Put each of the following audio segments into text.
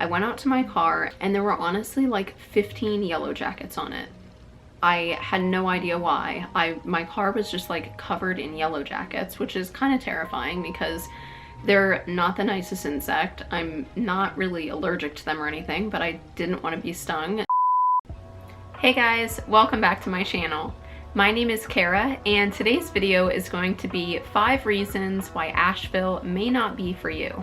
I went out to my car and there were honestly like 15 yellow jackets on it. I had no idea why. My car was just like covered in yellow jackets, which is kind of terrifying because they're not the nicest insect. I'm not really allergic to them or anything, but I didn't want to be stung. Hey guys, welcome back to my channel. My name is Kara, and today's video is going to be 5 reasons why Asheville may not be for you.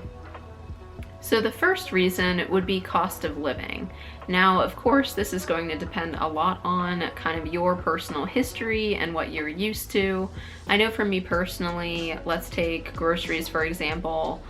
So the first reason would be cost of living. Now, of course, this is going to depend a lot on kind of your personal history and what you're used to. I know for me personally, let's take groceries for example.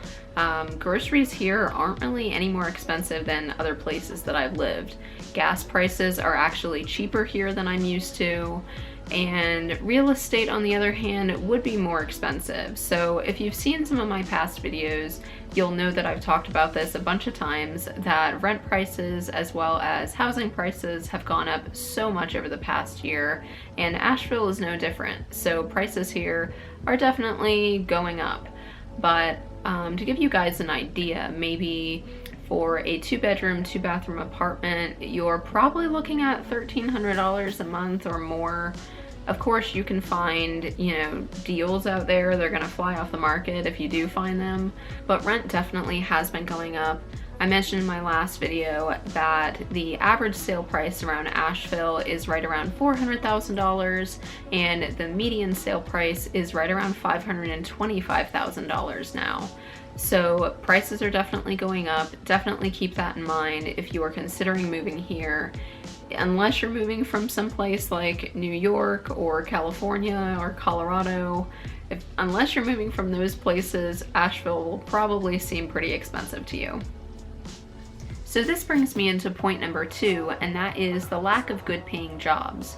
Groceries here aren't really any more expensive than other places that I've lived. Gas prices are actually cheaper here than I'm used to. And real estate, on the other hand, would be more expensive. So if you've seen some of my past videos, you'll know that I've talked about this a bunch of times, that rent prices as well as housing prices have gone up so much over the past year, and Asheville is no different. So prices here are definitely going up. But to give you guys an idea, maybe for a 2-bedroom, 2-bathroom apartment, you're probably looking at $1,300 a month or more. Of course, you can find, deals out there. They're gonna fly off the market if you do find them, but rent definitely has been going up. I mentioned in my last video that the average sale price around Asheville is right around $400,000, and the median sale price is right around $525,000 now. So prices are definitely going up. Definitely keep that in mind if you are considering moving here. Unless you're moving from someplace like New York or California or Colorado, unless you're moving from those places, Asheville will probably seem pretty expensive to you. So this brings me into point number 2, and that is the lack of good paying jobs.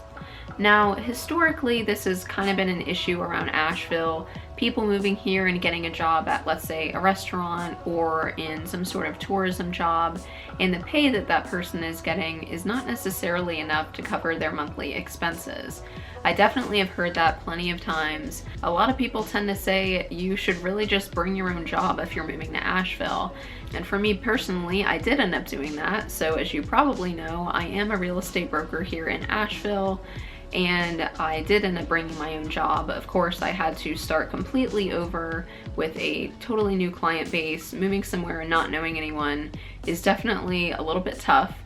Now, historically, this has kind of been an issue around Asheville. People moving here and getting a job at, let's say, a restaurant or in some sort of tourism job, and the pay that that person is getting is not necessarily enough to cover their monthly expenses. I definitely have heard that plenty of times. A lot of people tend to say you should really just bring your own job if you're moving to Asheville. And for me personally, I did end up doing that. So as you probably know, I am a real estate broker here in Asheville, and I did end up bringing my own job. Of course, I had to start completely over with a totally new client base. Moving somewhere and not knowing anyone is definitely a little bit tough.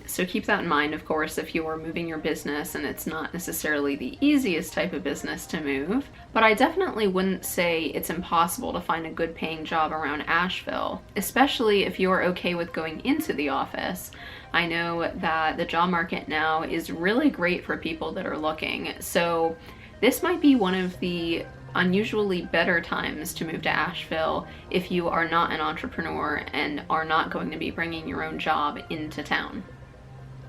So keep that in mind, of course, if you're moving your business and it's not necessarily the easiest type of business to move. But I definitely wouldn't say it's impossible to find a good paying job around Asheville, especially if you're okay with going into the office. I know that the job market now is really great for people that are looking. So this might be one of the unusually better times to move to Asheville if you are not an entrepreneur and are not going to be bringing your own job into town.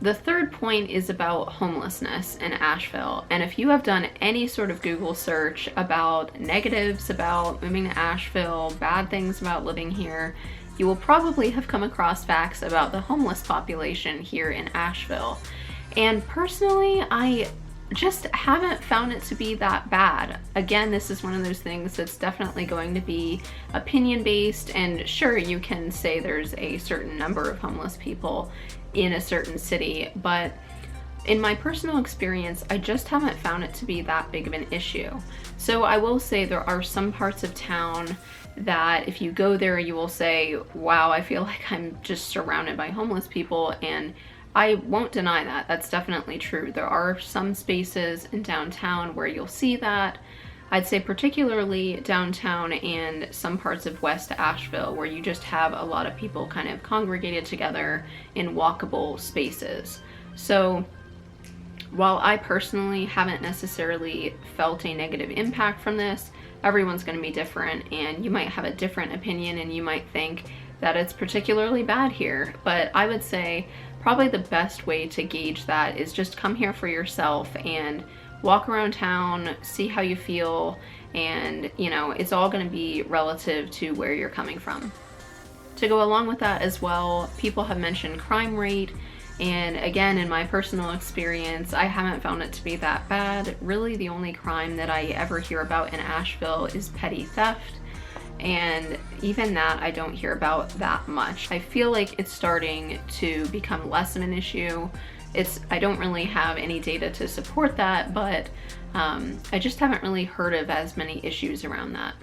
The third point is about homelessness in Asheville. And if you have done any sort of Google search about negatives about moving to Asheville, bad things about living here, you will probably have come across facts about the homeless population here in Asheville. And personally, I just haven't found it to be that bad. Again, this is one of those things that's definitely going to be opinion based, and sure, you can say there's a certain number of homeless people in a certain city, but in my personal experience, I just haven't found it to be that big of an issue. So I will say there are some parts of town that if you go there, you will say, wow, I feel like I'm just surrounded by homeless people, and I won't deny that. That's definitely true. There are some spaces in downtown where you'll see that. I'd say particularly downtown and some parts of West Asheville where you just have a lot of people kind of congregated together in walkable spaces. So while I personally haven't necessarily felt a negative impact from this, everyone's going to be different, and you might have a different opinion and you might think that it's particularly bad here. But I would say probably the best way to gauge that is just come here for yourself and walk around town, see how you feel, and it's all going to be relative to where you're coming from. To go along with that as well, people have mentioned crime rate, and again, in my personal experience, I haven't found it to be that bad. Really, the only crime that I ever hear about in Asheville is petty theft. and even that I don't hear about that much. I feel like it's starting to become less of an issue. I don't really have any data to support that, but I just haven't really heard of as many issues around that.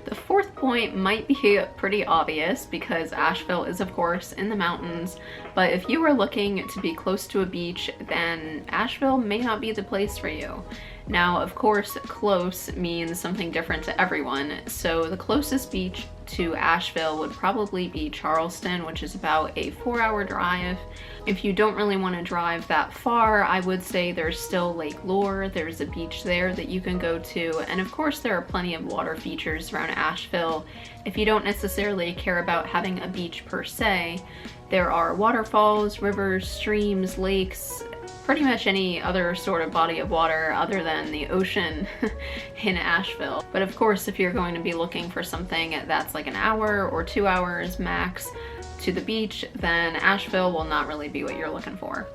The fourth point might be pretty obvious because Asheville is of course in the mountains, but if you are looking to be close to a beach, then Asheville may not be the place for you. Now, of course, close means something different to everyone, so the closest beach to Asheville would probably be Charleston, which is about a 4-hour drive. If you don't really want to drive that far, I would say there's still Lake Lure. There's a beach there that you can go to, and of course there are plenty of water features around Asheville. If you don't necessarily care about having a beach per se, there are waterfalls, rivers, streams, lakes, pretty much any other sort of body of water other than the ocean in Asheville. But of course, if you're going to be looking for something that's like an hour or 2 hours max to the beach, then Asheville will not really be what you're looking for.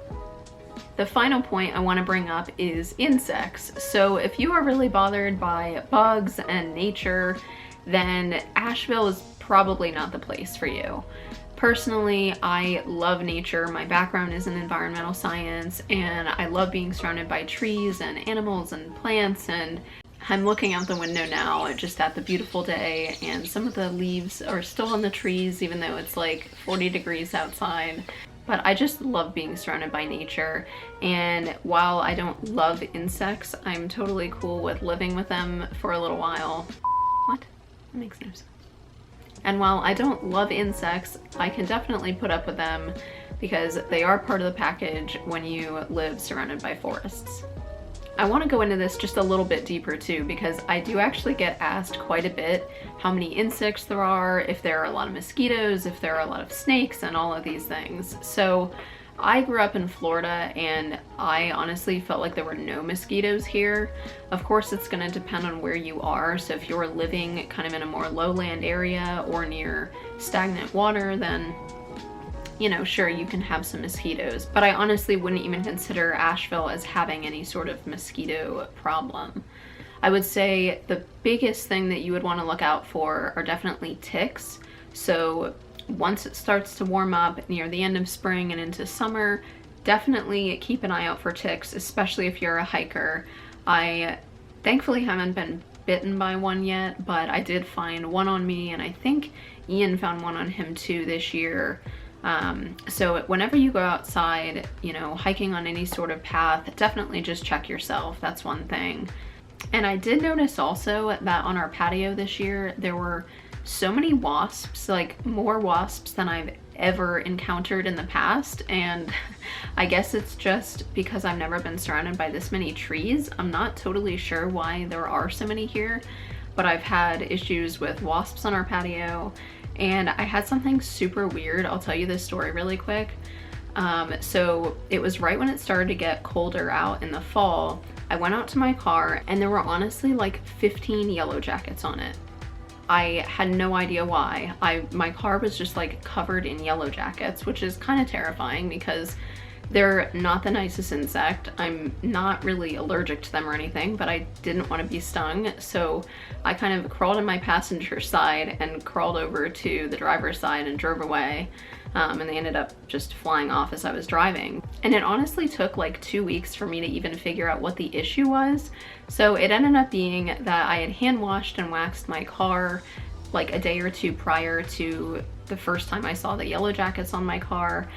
The final point I want to bring up is insects. So if you are really bothered by bugs and nature, then Asheville is probably not the place for you. Personally, I love nature. My background is in environmental science, and I love being surrounded by trees and animals and plants, and I'm looking out the window now just at the beautiful day, and some of the leaves are still on the trees even though it's like 40 degrees outside. But I just love being surrounded by nature, and while I don't love insects, I'm totally cool with living with them for a little while. What? That makes no sense. And while I don't love insects, I can definitely put up with them because they are part of the package when you live surrounded by forests. I want to go into this just a little bit deeper too, because I do actually get asked quite a bit how many insects there are, if there are a lot of mosquitoes, if there are a lot of snakes, and all of these things. So I grew up in Florida, and I honestly felt like there were no mosquitoes here. Of course, it's going to depend on where you are. So if you're living kind of in a more lowland area or near stagnant water, then, you know, sure, you can have some mosquitoes. But I honestly wouldn't even consider Asheville as having any sort of mosquito problem. I would say the biggest thing that you would want to look out for are definitely ticks. So once it starts to warm up near the end of spring and into summer, definitely keep an eye out for ticks, especially if you're a hiker. I thankfully haven't been bitten by one yet, but I did find one on me, and I think Ian found one on him too this year. So whenever you go outside, you know, hiking on any sort of path, definitely just check yourself. That's one thing. And I did notice also that on our patio this year, there were so many wasps, like more wasps than I've ever encountered in the past. And I guess it's just because I've never been surrounded by this many trees. I'm not totally sure why there are so many here, but I've had issues with wasps on our patio. And I had something super weird. I'll tell you this story really quick. So it was right when it started to get colder out in the fall. I went out to my car, and there were honestly like 15 yellow jackets on it. I had no idea why. My car was just like covered in yellow jackets, which is kind of terrifying because they're not the nicest insect. I'm not really allergic to them or anything, but I didn't want to be stung. So I kind of crawled in my passenger side and crawled over to the driver's side and drove away. And they ended up just flying off as I was driving. And it honestly took like 2 weeks for me to even figure out what the issue was. So it ended up being that I had hand washed and waxed my car like a day or two prior to the first time I saw the yellow jackets on my car.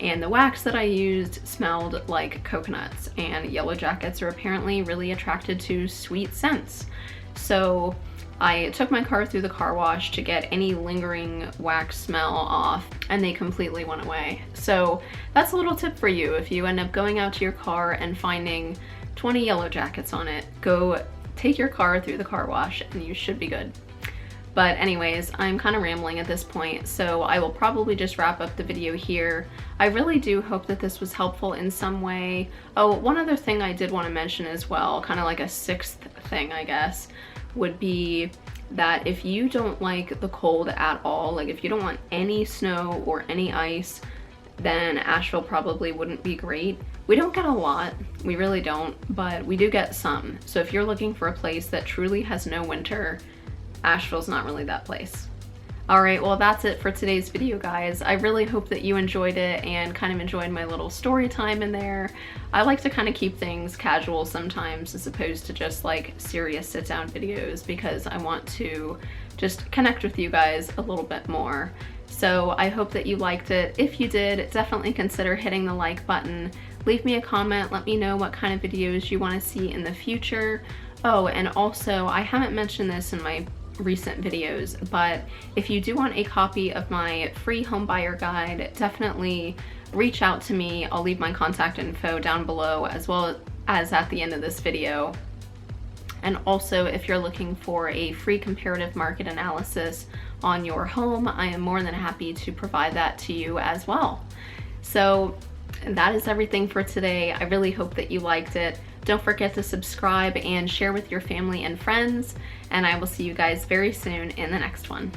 And the wax that I used smelled like coconuts, and yellow jackets are apparently really attracted to sweet scents. So I took my car through the car wash to get any lingering wax smell off, and they completely went away. So that's a little tip for you. If you end up going out to your car and finding 20 yellow jackets on it, go take your car through the car wash and you should be good. But anyways, I'm kind of rambling at this point, so I will probably just wrap up the video here. I really do hope that this was helpful in some way. Oh, one other thing I did want to mention as well, kind of like a sixth thing, I guess, would be that if you don't like the cold at all, like if you don't want any snow or any ice, then Asheville probably wouldn't be great. We don't get a lot, we really don't, but we do get some. So if you're looking for a place that truly has no winter, Asheville's not really that place. Alright, well that's it for today's video, guys. I really hope that you enjoyed it and kind of enjoyed my little story time in there. I like to kind of keep things casual sometimes as opposed to just like serious sit-down videos, because I want to just connect with you guys a little bit more. So I hope that you liked it. If you did, definitely consider hitting the like button. Leave me a comment, let me know what kind of videos you want to see in the future. Oh, and also, I haven't mentioned this in my recent videos, but if you do want a copy of my free home buyer guide, definitely reach out to me. I'll leave my contact info down below as well as at the end of this video. And also, if you're looking for a free comparative market analysis on your home, I am more than happy to provide that to you as well. So that is everything for today. I really hope that you liked it. Don't forget to subscribe and share with your family and friends, and I will see you guys very soon in the next one.